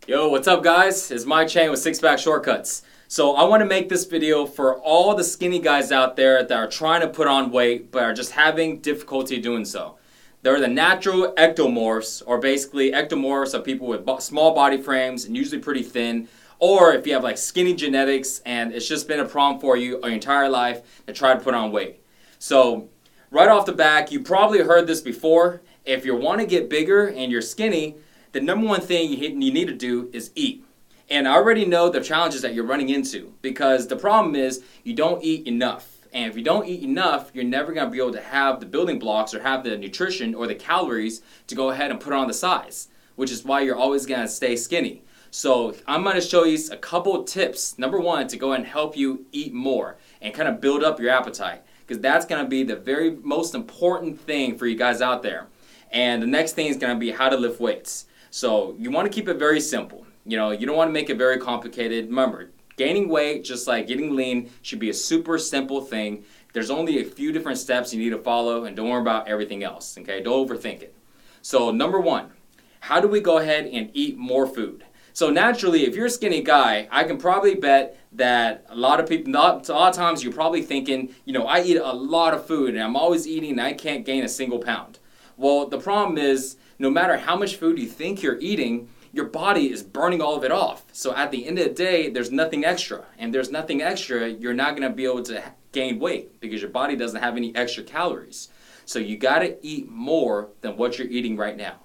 Yo, what's up guys? It's Mike Chang with Six Pack Shortcuts. So I want to make this video for all the skinny guys out there that are trying to put on weight but are just having difficulty doing so. They're the natural ectomorphs, or basically ectomorphs are people with small body frames and usually pretty thin, or if you have like skinny genetics and it's just been a problem for you your entire life to try to put on weight. So right off the back, you probably heard this before. If you want to get bigger and you're skinny, the number one thing you need to do is eat. And I already know the challenges that you're running into, because the problem is you don't eat enough. And if you don't eat enough, you're never going to be able to have the building blocks or have the nutrition or the calories to go ahead and put on the size, which is why you're always going to stay skinny. So I'm going to show you a couple tips. Number one, to go ahead and help you eat more and kind of build up your appetite, because that's going to be the very most important thing for you guys out there. And the next thing is going to be how to lift weights. So you want to keep it very simple. You don't want to make it very complicated. Remember, gaining weight, just like getting lean, should be a super simple thing. There's only a few different steps you need to follow, and don't worry about everything else, okay? Don't overthink it. So number one, how do we go ahead and eat more food? So naturally, if you're a skinny guy, I can probably bet that a lot of people, a lot of times you're probably thinking, I eat a lot of food and I'm always eating and I can't gain a single pound. Well, the problem is, no matter how much food you think you're eating, your body is burning all of it off. So at the end of the day, there's nothing extra. And there's nothing extra, you're not going to be able to gain weight because your body doesn't have any extra calories. So you got to eat more than what you're eating right now.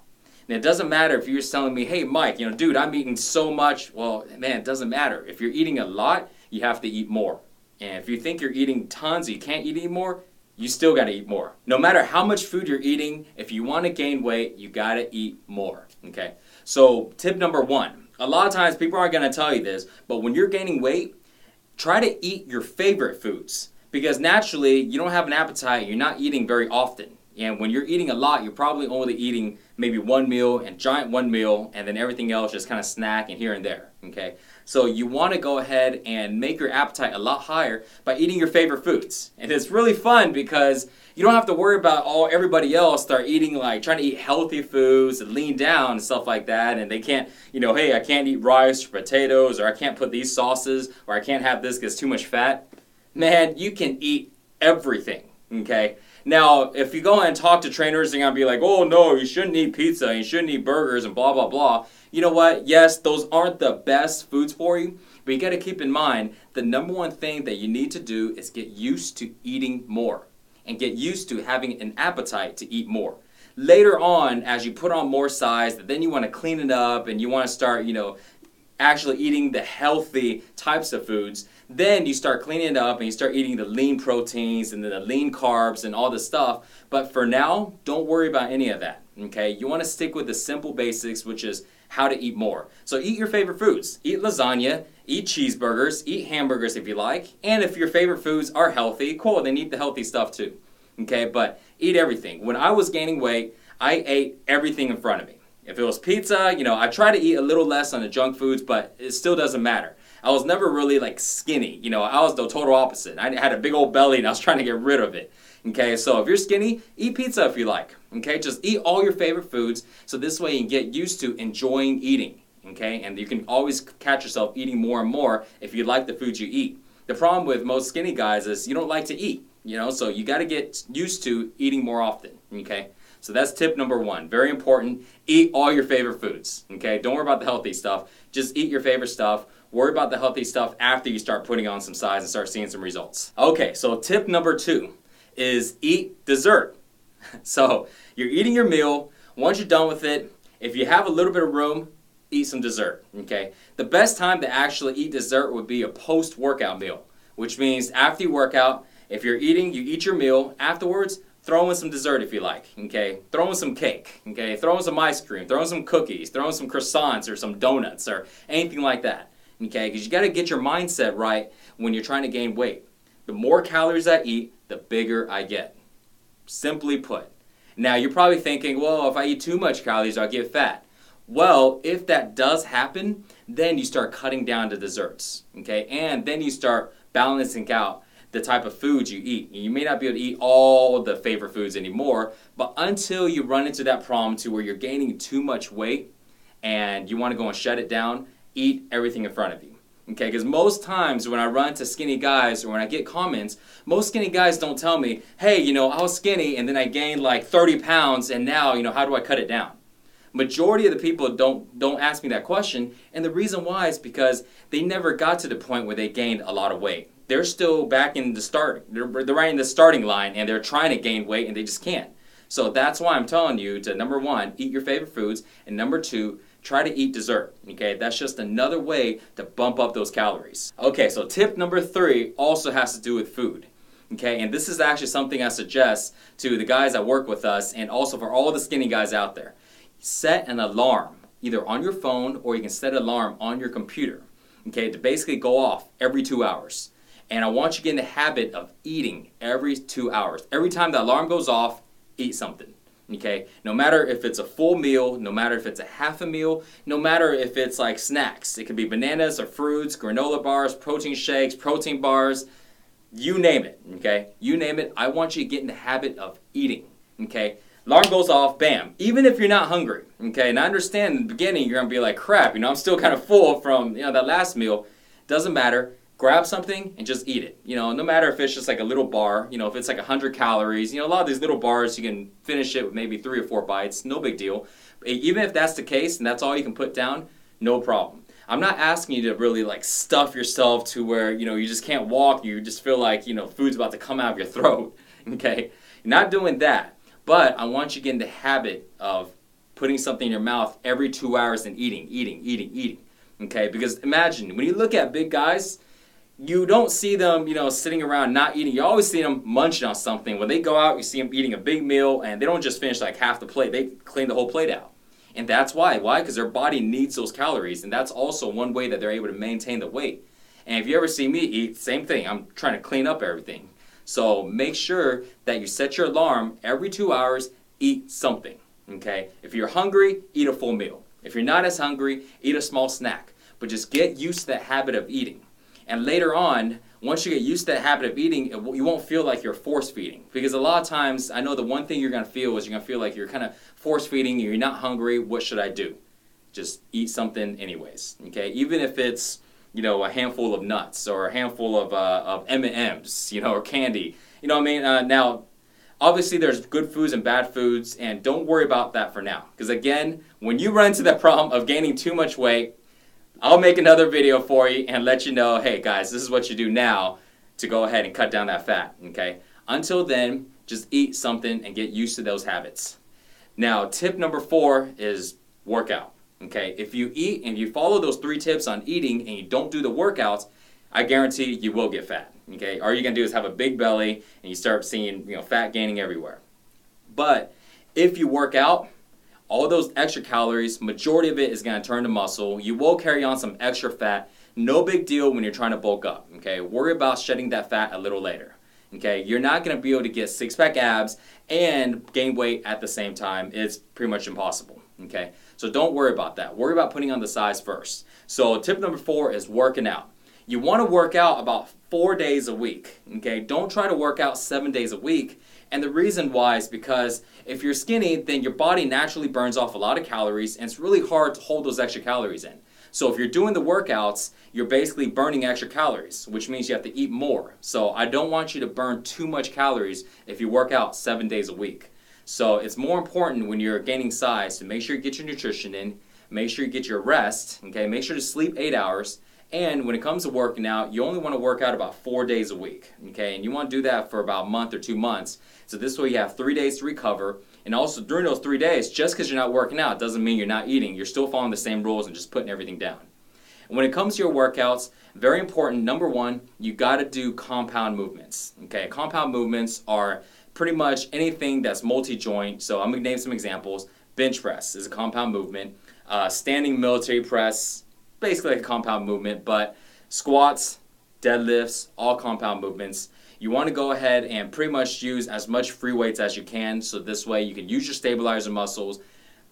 And it doesn't matter if you're telling me, hey Mike, dude, I'm eating so much. Well, man, it doesn't matter. If you're eating a lot, you have to eat more. And if you think you're eating tons, you can't eat any more, you still got to eat more. No matter how much food you're eating, if you want to gain weight, you got to eat more, okay? So tip number one, a lot of times people aren't going to tell you this, but when you're gaining weight, try to eat your favorite foods, because naturally you don't have an appetite, you're not eating very often. And when you're eating a lot, you're probably only eating maybe one meal, and giant one meal, and then everything else just kind of snack and here and there, okay? So you want to go ahead and make your appetite a lot higher by eating your favorite foods. And it's really fun because you don't have to worry about everybody else start eating, like trying to eat healthy foods and lean down and stuff like that, and they can't, hey, I can't eat rice or potatoes, or I can't put these sauces, or I can't have this because it's too much fat. Man, you can eat everything, okay? Now, if you go and talk to trainers, they're going to be like, oh no, you shouldn't eat pizza, you shouldn't eat burgers, and blah, blah, blah. You know what? Yes, those aren't the best foods for you, but you got to keep in mind the number one thing that you need to do is get used to eating more and get used to having an appetite to eat more. Later on, as you put on more size, then you want to clean it up and you want to start, actually eating the healthy types of foods. Then you start cleaning it up and you start eating the lean proteins and the lean carbs and all this stuff. But for now, don't worry about any of that, okay? You want to stick with the simple basics, which is how to eat more. So eat your favorite foods. Eat lasagna, eat cheeseburgers, eat hamburgers if you like. And if your favorite foods are healthy, cool, then eat the healthy stuff too, okay? But eat everything. When I was gaining weight, I ate everything in front of me. If it was pizza, I try to eat a little less on the junk foods, but it still doesn't matter. I was never really like skinny. I was the total opposite. I had a big old belly and I was trying to get rid of it. Okay, so if you're skinny, eat pizza if you like. Okay, just eat all your favorite foods so this way you can get used to enjoying eating. Okay, and you can always catch yourself eating more and more if you like the foods you eat. The problem with most skinny guys is you don't like to eat, so you got to get used to eating more often. Okay. So that's tip number one. Very important. Eat all your favorite foods. Okay? Don't worry about the healthy stuff. Just eat your favorite stuff. Worry about the healthy stuff after you start putting on some size and start seeing some results. Okay, so tip number two is eat dessert. So you're eating your meal. Once you're done with it, if you have a little bit of room, eat some dessert. Okay? The best time to actually eat dessert would be a post-workout meal, which means after you work out, if you're eating, you eat your meal. Afterwards, throw in some dessert if you like, okay? Throw in some cake, okay? Throw in some ice cream, throw in some cookies, throw in some croissants or some donuts or anything like that, okay? Because you got to get your mindset right when you're trying to gain weight. The more calories I eat, the bigger I get. Simply put. Now, you're probably thinking, well, if I eat too much calories, I'll get fat. Well, if that does happen, then you start cutting down the desserts, okay? And then you start balancing out the type of foods you eat. You may not be able to eat all the favorite foods anymore, but until you run into that problem to where you're gaining too much weight and you want to go and shut it down, eat everything in front of you. Okay, because most times when I run to skinny guys or when I get comments, most skinny guys don't tell me, hey, you know, I was skinny and then I gained like 30 pounds and now, you know, how do I cut it down? Majority of the people don't ask me that question, and the reason why is because they never got to the point where they gained a lot of weight. They're still back in the start. They're right in the starting line and they're trying to gain weight and they just can't. So that's why I'm telling you to, number one, eat your favorite foods, and number two, try to eat dessert. Okay, that's just another way to bump up those calories. Okay, so tip number 3 also has to do with food. Okay, and this is actually something I suggest to the guys that work with us and also for all the skinny guys out there. Set an alarm either on your phone or you can set an alarm on your computer, okay, to basically go off every 2 hours. And I want you to get in the habit of eating every 2 hours. Every time the alarm goes off, eat something. Okay, no matter if it's a full meal, no matter if it's a half a meal, no matter if it's like snacks. It could be bananas or fruits, granola bars, protein shakes, protein bars, you name it, okay? You name it, I want you to get in the habit of eating, okay? Alarm goes off, bam. Even if you're not hungry, okay? And I understand in the beginning you're gonna be like, crap, you know, I'm still kind of full from, you know, that last meal. Doesn't matter. Grab something and just eat it. You know, no matter if it's just like a little bar, you know, if it's like 100 calories, you know, a lot of these little bars, you can finish it with maybe 3 or 4 bites, no big deal. Even if that's the case and that's all you can put down, no problem. I'm not asking you to really like stuff yourself to where, you know, you just can't walk, you just feel like, you know, food's about to come out of your throat, okay? You're not doing that, but I want you to get in the habit of putting something in your mouth every 2 hours and eating, okay? Because imagine, when you look at big guys, you don't see them, you know, sitting around not eating. You always see them munching on something. When they go out, you see them eating a big meal, and they don't just finish like half the plate. They clean the whole plate out. And that's why. Why? Because their body needs those calories, and that's also one way that they're able to maintain the weight. And if you ever see me eat, same thing. I'm trying to clean up everything. So make sure that you set your alarm every 2 hours, eat something, okay? If you're hungry, eat a full meal. If you're not as hungry, eat a small snack. But just get used to that habit of eating. And later on, once you get used to that habit of eating, you won't feel like you're force feeding. Because a lot of times, I know the one thing you're going to feel is you're going to feel like you're kind of force feeding, you're not hungry, what should I do? Just eat something anyways, okay? Even if it's, you know, a handful of nuts or a handful of M&Ms, you know, or candy. You know what I mean? Now, obviously there's good foods and bad foods, and don't worry about that for now. Because again, when you run into that problem of gaining too much weight, I'll make another video for you and let you know, hey guys, this is what you do now to go ahead and cut down that fat, okay? Until then, just eat something and get used to those habits. Now, tip number 4 is workout, okay? If you eat and you follow those 3 tips on eating and you don't do the workouts, I guarantee you will get fat, okay? All you're gonna do is have a big belly and you start seeing, you know, fat gaining everywhere. But if you work out, all those extra calories, majority of it is going to turn to muscle. You will carry on some extra fat. No big deal when you're trying to bulk up, okay? Worry about shedding that fat a little later, okay? You're not going to be able to get six-pack abs and gain weight at the same time. It's pretty much impossible, okay? So don't worry about that. Worry about putting on the size first. So tip number 4 is working out. You want to work out about 4 days a week, okay? Don't try to work out 7 days a week. And the reason why is because if you're skinny, then your body naturally burns off a lot of calories, and it's really hard to hold those extra calories in. So if you're doing the workouts, you're basically burning extra calories, which means you have to eat more. So I don't want you to burn too much calories if you work out 7 days a week. So it's more important when you're gaining size to make sure you get your nutrition in, make sure you get your rest, okay? Make sure to sleep 8 hours. And when it comes to working out, you only want to work out about 4 days a week, okay? And you want to do that for about a month or 2 months. So this way you have 3 days to recover. And also during those 3 days, just because you're not working out doesn't mean you're not eating. You're still following the same rules and just putting everything down. And when it comes to your workouts, very important, number 1, you got to do compound movements, okay? Compound movements are pretty much anything that's multi-joint. So I'm going to name some examples. Bench press is a compound movement. Standing military press, basically like a compound movement, but squats, deadlifts, all compound movements. You want to go ahead and pretty much use as much free weights as you can, so this way you can use your stabilizer muscles,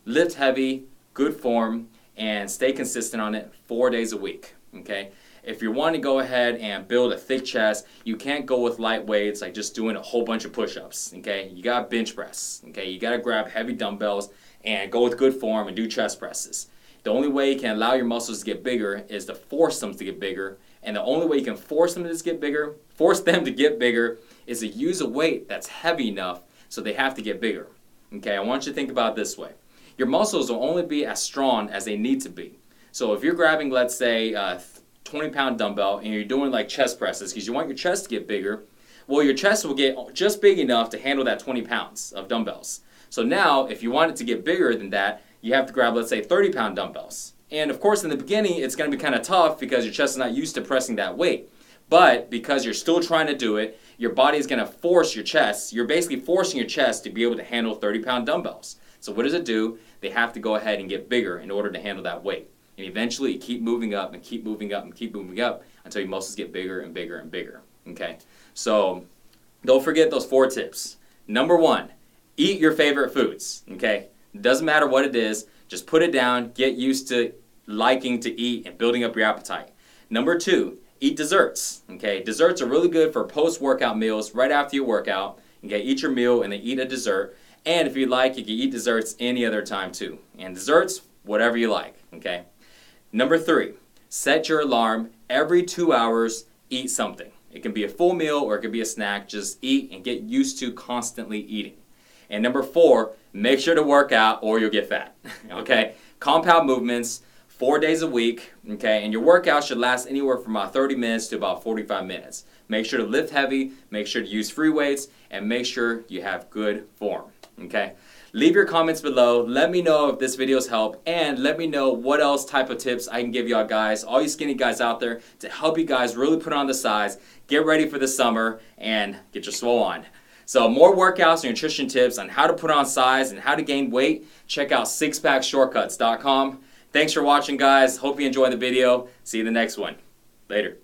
lift heavy, good form, and stay consistent on it 4 days a week, okay? If you want to go ahead and build a thick chest, you can't go with light weights like just doing a whole bunch of push-ups, okay? You got to bench press, okay? You got to grab heavy dumbbells and go with good form and do chest presses. The only way you can allow your muscles to get bigger is to force them to get bigger. And the only way you can force them to get bigger is to use a weight that's heavy enough so they have to get bigger. Okay, I want you to think about it this way. Your muscles will only be as strong as they need to be. So if you're grabbing, let's say, a 20-pound dumbbell and you're doing like chest presses because you want your chest to get bigger, well, your chest will get just big enough to handle that 20 pounds of dumbbells. So now, if you want it to get bigger than that, you have to grab, let's say, 30-pound dumbbells. And of course, in the beginning, it's going to be kind of tough because your chest is not used to pressing that weight. But because you're still trying to do it, your body is going to force your chest. You're basically forcing your chest to be able to handle 30-pound dumbbells. So what does it do? They have to go ahead and get bigger in order to handle that weight. And eventually, you keep moving up and keep moving up and keep moving up until your muscles get bigger and bigger and bigger. Okay? So don't forget those 4 tips. Number 1, eat your favorite foods. Okay? It doesn't matter what it is. Just put it down. Get used to liking to eat and building up your appetite. Number 2, eat desserts. Okay? Desserts are really good for post-workout meals right after your workout. Okay? Eat your meal and then eat a dessert. And if you like, you can eat desserts any other time too. And desserts, whatever you like. Okay? Number 3, set your alarm every 2 hours, eat something. It can be a full meal or it can be a snack. Just eat and get used to constantly eating. And number 4, make sure to work out or you'll get fat. Okay? Compound movements, 4 days a week. Okay? And your workout should last anywhere from about 30 minutes to about 45 minutes. Make sure to lift heavy, make sure to use free weights, and make sure you have good form. Okay? Leave your comments below. Let me know if this video's helped, and let me know what else type of tips I can give y'all guys, all you skinny guys out there, to help you guys really put on the size, get ready for the summer, and get your swole on. So more workouts and nutrition tips on how to put on size and how to gain weight, check out sixpackshortcuts.com. Thanks for watching, guys. Hope you enjoyed the video. See you in the next one. Later.